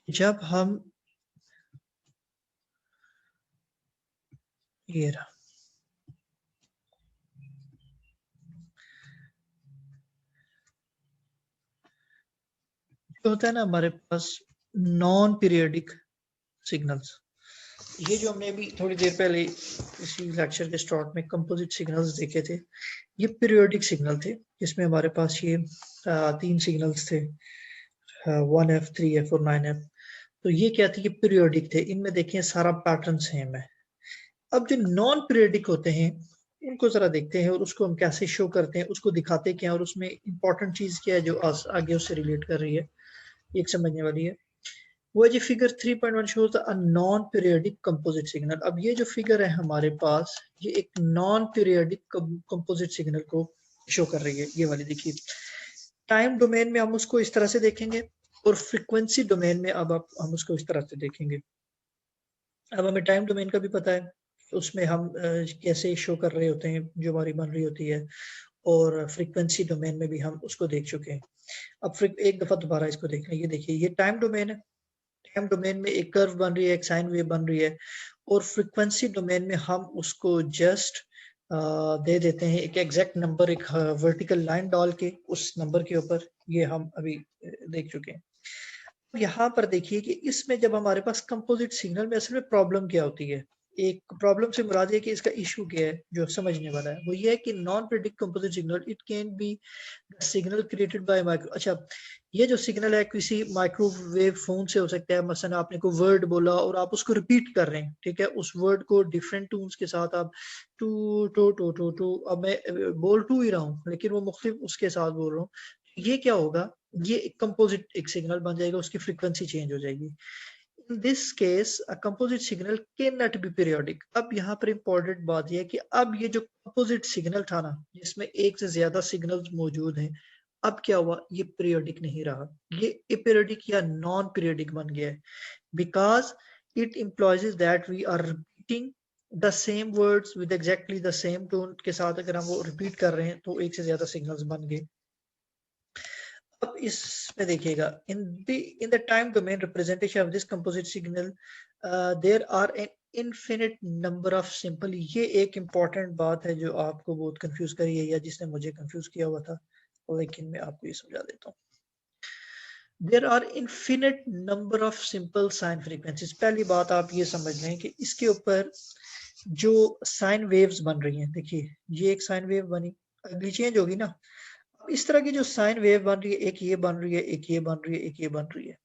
जब हम ये रहा, जो होता है ना हमारे पास नॉन पीरियडिक सिग्नल्स, ये जो हमने अभी थोड़ी देर पहले इसी लेक्चर के स्टार्ट में कंपोजिट सिग्नल्स देखे थे, ये पीरियोडिक सिग्नल थे जिसमें हमारे पास ये 3 सिग्नल्स थे, 1F 3F और 9F। तो ये क्या थी, ये पीरियोडिक थे, इनमें देखिए सारा पैटर्न सेम है। अब जो नॉन पीरियोडिक होते हैं उनको जरा देखते हैं और उसको हम कैसे शो करते हैं, उसको दिखाते क्या है और उसमें इंपॉर्टेंट चीज क्या है जो आगे उससे रिलेट कर रही है, एक समझने वाली है। वो है जी figure 3.1 shows a non periodic composite signal. अब ये जो फिगर है हमारे पास, ये एक नॉन पीरियोडिक कंपोजिट सिग्नल को शो कर रही है। ये वाली देखिए, टाइम डोमेन में हम उसको इस तरह से देखेंगे और फ्रीक्वेंसी डोमेन में अब आप हम उसको इस तरह से देखेंगे। अब हमें टाइम डोमेन का भी पता है, उसमें हम कैसे शो कर रहे होते हैं जो हमारी बन रही होती है, और फ्रीक्वेंसी डोमेन में भी हम उसको देख चुके हैं। अब एक दफा दोबारा इसको देखना, ये देखिए ये टाइम डोमेन है, टाइम डोमेन में एक कर्व बन रही है, एक साइन वेव बन रही है, और फ्रीक्वेंसी डोमेन में हम उसको जस्ट दे देते हैं एक एग्जैक्ट नंबर, एक वर्टिकल लाइन डाल के उस नंबर के ऊपर। ये हम अभी देख चुके हैं। यहाँ पर देखिए कि इसमें जब हमारे पास कंपोजिट सिग्नल में असल में प्रॉब्लम क्या होती है, एक प्रॉब्लम से मुराद है कि इसका इशू क्या है जो समझने वाला है, वो ये है कि non predict composite signal it can be signal created by micro. अच्छा, ये जो सिग्नल है किसी माइक्रोवेव फोन से हो सकता है, मसलन आपने कोई वर्ड बोला और आप उसको रिपीट कर रहे हैं, ठीक है, उस वर्ड को डिफरेंट टून्स के साथ आप टू टू टू टू टू, अब मैं बोल टू ही रहा हूँ लेकिन वो मुख्तलिफ उसके साथ बोल रहा हूँ, ये क्या होगा, ये एक कंपोजिट एक सिग्नल बन जाएगा, उसकी फ्रीक्वेंसी चेंज हो जाएगी। इन this case a composite signal can not be periodic. अब यहाँ पर इंपॉर्टेंट बात यह है कि अब ये जो कंपोजिट सिग्नल था ना, जिसमें एक से ज्यादा सिग्नल्स मौजूद हैं, अब क्या हुआ, ये पीरियोडिक नहीं रहा, ये अपीरियोडिक या नॉन पीरियोडिक बन गया है, because it implies that we are repeating the same words with exactly the same tone के साथ अगर हम वो रिपीट कर रहे हैं तो एक से ज्यादा सिग्नल्स बन गए। अब इसमें देखिएगा, in the time domain representation of this composite signal there are an infinite number of simple. ये एक इंपॉर्टेंट बात है जो आपको बहुत कंफ्यूज करी है या जिसने मुझे कंफ्यूज किया हुआ था, लेकिन मैं आपको ये समझा देता हूँ। There are infinite number of simple sine frequencies. पहली बात आप ये समझ लें कि इसके ऊपर जो साइन वेव्स बन रही हैं, देखिए ये एक साइन वेव बनी, अगली चेंज होगी ना, इस तरह की जो साइन वेव बन रही है, एक ये बन रही है, एक ये बन रही है, एक ये बन रही है,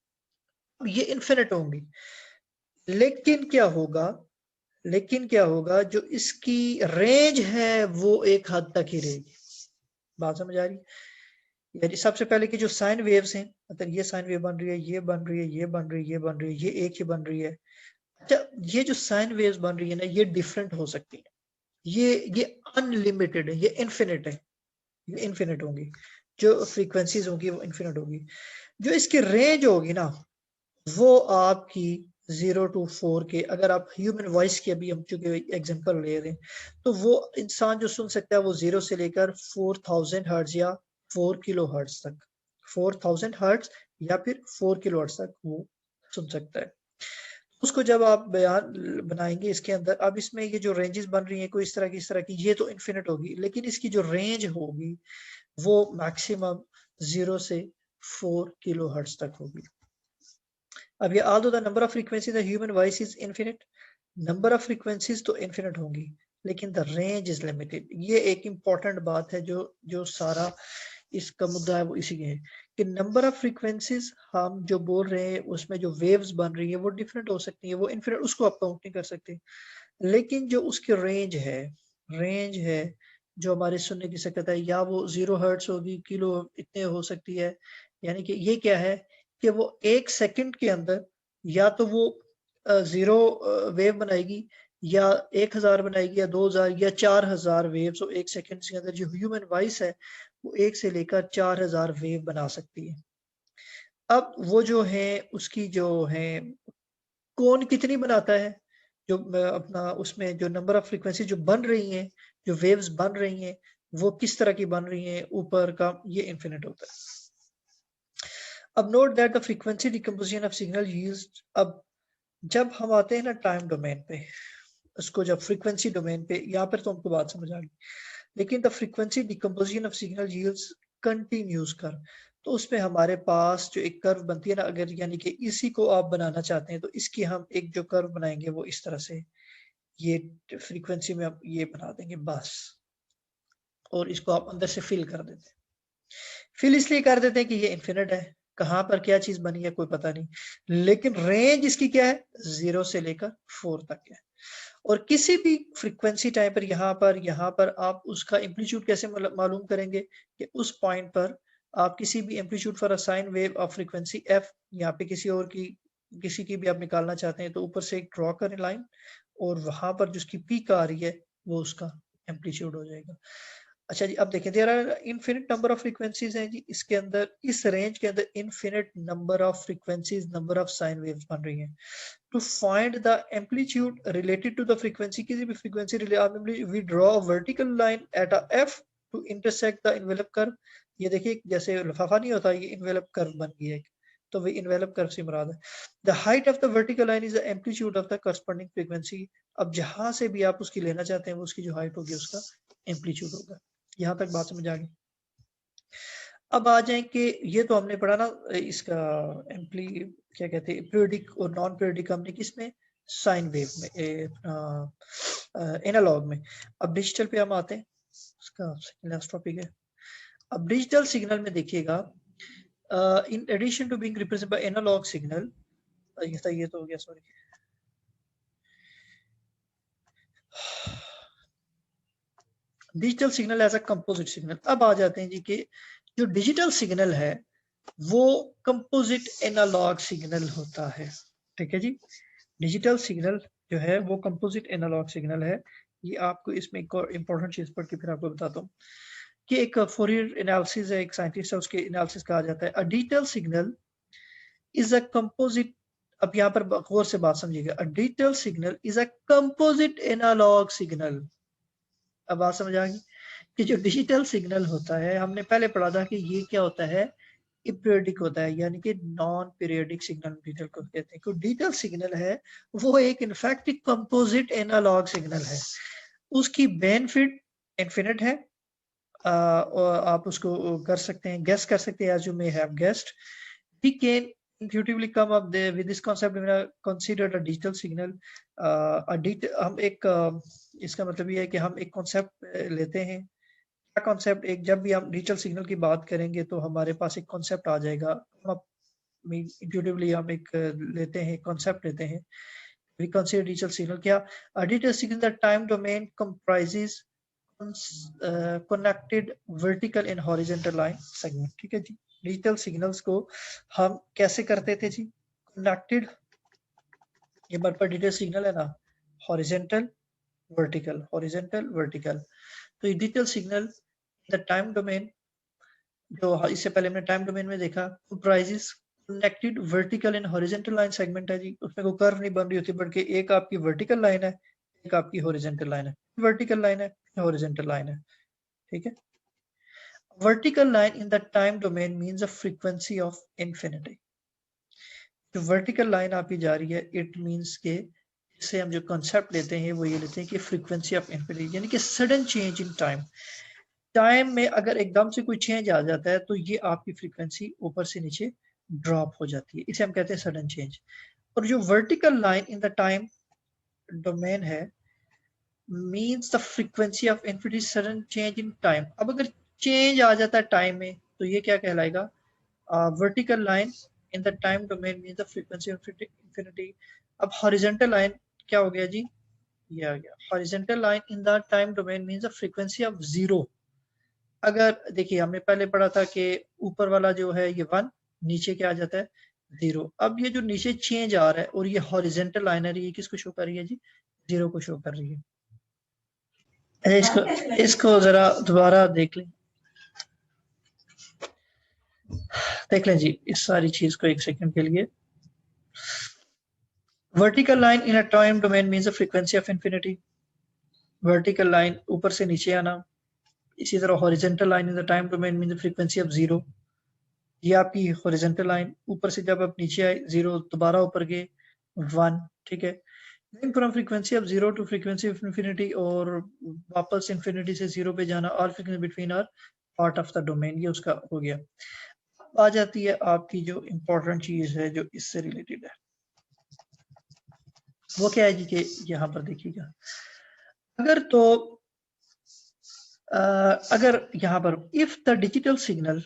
ये इन्फिनिट होंगी। लेकिन क्या होगा, लेकिन क्या होगा, जो इसकी रेंज है वो एक हद तक ही रहेगी। बात समझ आ रही है? यानी सबसे पहले की जो साइन वेव्स हैं, मतलब ये साइन वेव बन रही है, ये बन रही है, ये बन रही है, ये बन रही है, ये एक ही बन रही है। अच्छा, ये जो साइन वेव्स बन रही है ना, ये डिफरेंट हो सकती है, ये अनलिमिटेड है, ये इन्फिनिट है, ये इन्फिनिट होंगी, जो फ्रीक्वेंसीज होगी वो इन्फिनिट होगी। जो इसकी रेंज होगी ना, वो आपकी 0 to 4 के, अगर आप ह्यूमन वॉइस की अभी हम चूंकि एग्जांपल ले रहे हैं, तो वो इंसान जो सुन सकता है वो 0 से लेकर 4000 हर्ट्ज या 4 किलो हर्ट्ज तक, 4000 हर्ट्ज या फिर 4 किलो हर्ट्ज तक वो सुन सकता है। उसको जब आप बयान बनाएंगे इसके अंदर, अब इसमें ये जो रेंजेस बन रही हैं कोई इस तरह की, ये तो इन्फिनिट होगी, लेकिन इसकी जो रेंज होगी वो मैक्सिमम 0 से 4 किलो हर्ट्ज तक होगी। अब ये although the number of frequencies the human voice is infinite, number of frequencies तो इनफिनिट होंगी लेकिन द रेंज इज लिमिटेड। ये एक इम्पॉर्टेंट बात है, जो जो सारा इसका मुद्दा है वो इसी के है कि नंबर ऑफ फ्रीक्वेंसीज हम जो बोल रहे हैं उसमें जो वेव्स बन रही है वो डिफरेंट हो सकती है, वो इनफिनिट, उसको आप काउंट नहीं कर सकते। लेकिन जो उसकी रेंज है जो हमारे सुनने की सकता है, या वो 0 हर्ट्ज होगी, किलो इतने हो सकती है। यानी कि ये क्या है कि वो 1 सेकंड के अंदर या तो वो 0 वेव बनाएगी, या 1000 बनाएगी, या 2000 या 4000 वेव। तो 1 सेकंड के अंदर जो ह्यूमन वॉइस है वो 1 से लेकर 4000 वेव बना सकती है। अब वो जो है उसकी जो है कौन कितनी बनाता है, जो अपना उसमें जो नंबर ऑफ फ्रीक्वेंसी जो बन रही हैं, जो वेव्स बन रही हैं, वो किस तरह की बन रही हैं, ऊपर का, ये इनफिनिट होता है। अब note that the frequency decomposition of signal used. अब जब हम आते हैं ना टाइम डोमेन पे, उसको जब फ्रीक्वेंसी डोमेन पे, यहाँ पर तो हमको बात समझ आ गई, लेकिन the frequency decomposition of signal use continues कर, तो उसमें हमारे पास जो एक कर्व बनती है ना, अगर यानी कि इसी को आप बनाना चाहते हैं तो इसकी हम एक जो कर्व बनाएंगे वो इस तरह से, ये फ्रीक्वेंसी में आप ये बना देंगे बस, और इसको आप अंदर से फिल कर देते हैं। फिल इसलिए कर देते हैं कि ये इन्फिनिट है, कहाँ पर क्या चीज बनी है कोई पता नहीं, लेकिन रेंज इसकी क्या है, 0 से लेकर 4 तक है। और किसी भी फ्रीक्वेंसी टाइम पर यहाँ पर आप उसका एम्पलीट्यूड कैसे मालूम करेंगे कि उस पॉइंट पर आप किसी भी amplitude for a sine wave of frequency F, यहाँ पे किसी की भी आप निकालना चाहते हैं तो ऊपर से एक ड्रॉ करें लाइन, और वहां पर जिसकी पीक आ रही है वो उसका एम्पलीट्यूड हो जाएगा। अच्छा जी, अब देखें there are infinite number of frequencies हैं जी, इसके अंदर, इस रेंज के अंदर infinite number of frequencies, number of sine waves बन रही हैं। To find the amplitude related to the frequency, किसी भी frequency related, we draw a vertical line at a f to intersect the envelope curve। ये देखिए जैसे लिफाफा नहीं होता, ये envelope curve बन गई है, तो वही envelope curve से मुराद है। The height of the vertical line is the amplitude of the corresponding frequency। अब जहां से भी आप उसकी लेना चाहते हैं वो उसकी जो हाइट होगी उसका एम्पलीट्यूड होगा। यहाँ तक बात समझ आ गई। अब आ जाए कि ये तो हमने पढ़ा ना इसका एम्पली, क्या कहते हैं, पीरियडिक और नॉन पीरियडिक हमने किसमें, साइन वेव में, एनालॉग में। अब डिजिटल पे हम आते हैं, उसका लास्ट टॉपिक है। अब डिजिटल सिग्नल में देखिएगा, in addition to being represented by analogue signal, ये तो हो गया, sorry. Digital signal as a composite signal. अब आ जाते हैं जी कि जो डिजिटल सिग्नल है वो कंपोजिट एनालॉग सिग्नल होता है। ठीक है जी, डिजिटल सिग्नल जो है वो कंपोजिट एनालॉग सिग्नल है। ये आपको इसमें एक और इम्पोर्टेंट चीज पढ़ के फिर आपको बताता हूँ कि एक फोरियर एनालिसिस है, एक साइंटिस्ट है, उसके एनालिसिस कहा जाता है a digital signal is a composite. अब यहाँ पर गौर से बात समझिएगा, a digital signal is a composite analogue signal. अब बात समझ आ गई कि जो डिजिटल सिग्नल होता है, हमने पहले पढ़ा था कि ये क्या होता है, अपीरियोडिक होता है, यानी कि नॉन पीरियोडिक सिग्नल डिजिटल को कहते हैं। क्योंकि डिजिटल सिग्नल है वो एक इनफैक्ट कंपोजिट एनालॉग सिग्नल है, उसकी बेनिफिट इनफिनिट है। और आप उसको कर सकते हैं, गेस कर सकते हैं, as you may have guessed. We can intuitively come up there with this concept when I considered a digital signal। हम एक इसका मतलब ये है कि हम एक कॉन्सेप्ट लेते हैं। क्या कॉन्सेप्ट, एक जब भी हम डिजिटल सिग्नल की बात करेंगे तो हमारे पास एक कॉन्सेप्ट आ जाएगा। हम इंट्यूटिवली हम एक लेते हैं, कॉन्सेप्ट लेते हैं। वी कंसीडर डिजिटल सिग्नल क्या, digital signal the time domain comprises connected vertical and horizontal line segment. ठीक है जी, डिजिटल सिग्नल्स को हम कैसे करते थे जी, कनेक्टेड, ये हमारे पास डिजिटल सिग्नल है ना, हॉरिजॉन्टल वर्टिकल, हॉरिजॉन्टल वर्टिकल। तो ये digital signal the time domain, जो इससे पहले हमने टाइम डोमेन में देखा, comprises connected vertical and horizontal line segment है जी। उसमें कोई कर्व नहीं बन रही होती, बल्कि एक आपकी वर्टिकल लाइन है, एक आपकी हॉरिजॉन्टल लाइन है, वर्टिकल लाइन है, हॉरिजॉन्टल लाइन है। ठीक है, vertical line in the time domain means a frequency of infinity. जो वर्टिकल लाइन आपकी जा रही है, इट मींस के, इससे हम जो कॉन्सेप्ट लेते हैं वो ये लेते हैं कि फ्रीक्वेंसी ऑफ इंफिनिटी, यानी कि sudden change in time. Time में अगर एकदम से कोई चेंज आ जाता है तो ये आपकी फ्रीक्वेंसी ऊपर से नीचे ड्रॉप हो जाती है, इसे हम कहते हैं सडन चेंज। और जो vertical line in the time domain है means the frequency of infinity sudden change in time. अब अगर चेंज आ जाता है टाइम में तो ये क्या कहलाएगा? Vertical line in the time domain means the frequency of infinity. अब हॉरिजॉन्टल लाइन क्या हो गया जी? ये आ गया horizontal line in the time domain means the frequency of zero. अगर देखिए हमने पहले पढ़ा था कि ऊपर वाला जो है ये 1, नीचे क्या आ जाता है? 0। अब ये जो नीचे चेंज आ रहा है और ये हॉरिजॉन्टल लाइन है, ये किसको शो कर रही है जी? 0 को शो कर रही है। इसको जरा दोबारा देख लें, देख लें जी इस सारी चीज को एक सेकंड के लिए। Vertical line in a time domain means the frequency of infinity. Vertical line ऊपर से नीचे आना। इसी तरह horizontal line in the time domain means the frequency of 0। ये आपकी हॉरिजॉन्टल लाइन, ऊपर से जब आप नीचे आए 0, दोबारा ऊपर गए 1, ठीक है। From frequency of 0 to frequency of infinity, और वापस इंफिनिटी से 0 पे जाना, all frequency between are part of the domain, ये उसका हो गया। आ जाती है आपकी जो इम्पोर्टेंट चीज है जो इससे रिलेटेड है, वो क्या है जी? कि यहाँ पर देखिएगा, अगर तो अगर यहाँ पर if the digital signal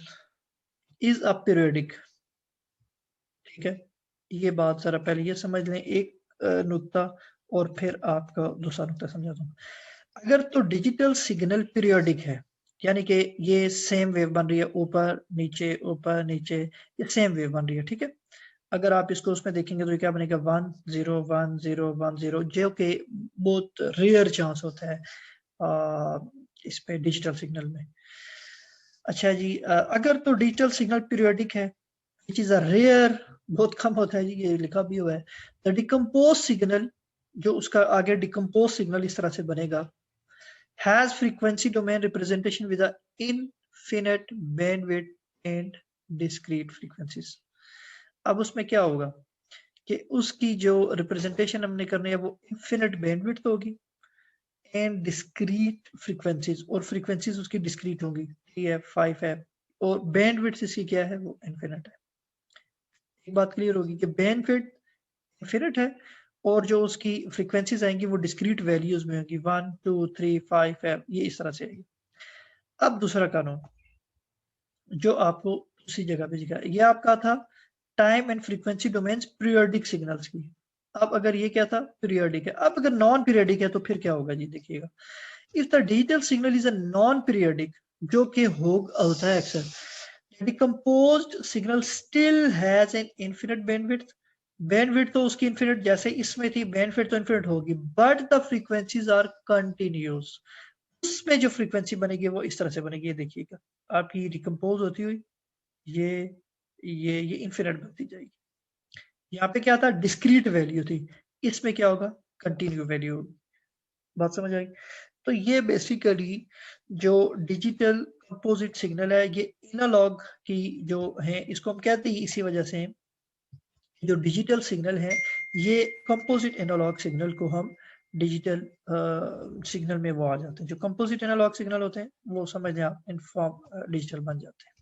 is a periodic, ठीक है, ये बात जरा पहले ये समझ लें, एक नुक्ता, और फिर आपका दूसरा नुक्ता समझाता हूँ। अगर तो डिजिटल सिग्नल पीरियोडिक है, यानी कि ये सेम वेव बन रही है, ऊपर नीचे, ये सेम वेव बन रही है, ठीक है। अगर आप इसको उसमें देखेंगे तो ये क्या बनेगा? 1 0 1 0 1 0, जो कि बहुत रेयर चांस होता है इस पे डिजिटल सिग्नल में। अच्छा जी, अगर तो डिजिटल सिग्नल पीरियोडिक है, विच इज अ रेयर, बहुत कम होता है जी, ये लिखा भी हुआ है। द डिकम्पोज सिग्नल, जो उसका आगे डिकम्पोज सिग्नल इस तरह से बनेगा, has frequency domain representation with infinite bandwidth and discrete frequencies. अब उसमें क्या होगा कि उसकी जो रिप्रेजेंटेशन हमने करनी है वो इनफिनिट बैंडविड्थ होगी एंड डिस्क्रीट फ्रीक्वेंसीज, और फ्रीक्वेंसीज उसकी डिस्क्रीट होंगी, 3 है 5 है, और बैंडविड्थ इसकी क्या है? वो इनफिनिट है। एक बात क्लियर होगी कि बैंडविड्थ इनफिनिट है और जो उसकी फ्रीक्वेंसीज आएंगी वो डिस्क्रीट वैल्यूज में होंगी, 1 2 3 5 है, ये इस तरह से आएगी। अब दूसरा कानून जो आपको उसी जगह पे दिखा, ये आपका था time and frequency domains periodic signals की। अब अगर ये क्या था? पीरियोडिक है। अब अगर नॉन पीरियोडिक है तो फिर क्या होगा जी? देखिएगा, if the digital signal is a non periodic, जो कि होता है अक्सर, decomposed signal still has an infinite bandwidth. Bandwidth तो उसकी इनफिनिट जैसे इसमें थी, बैंडविड्थ तो इनफिनिट होगी, but the frequencies are continuous. उसमें जो फ्रीक्वेंसी बनेगी वो इस तरह से बनेगी, ये देखिएगा, आपकी डिकम्पोज होती हुई ये ये इनफिनिट बनती जाएगी। यहाँ पे क्या था? डिस्क्रीट वैल्यू थी, इसमें क्या होगा? कंटिन्यू वैल्यू होगी। बात समझ आई? तो ये बेसिकली जो डिजिटल कंपोजिट सिग्नल है, ये एनालॉग की जो है, इसको हम कहते हैं इसी वजह से, जो डिजिटल सिग्नल है ये कंपोजिट एनालॉग सिग्नल को हम डिजिटल सिग्नल में वो आ जाते हैं। जो कंपोजिट एनालॉग सिग्नल होते हैं वो समझ लें आप इनफॉर्म डिजिटल बन जाते हैं।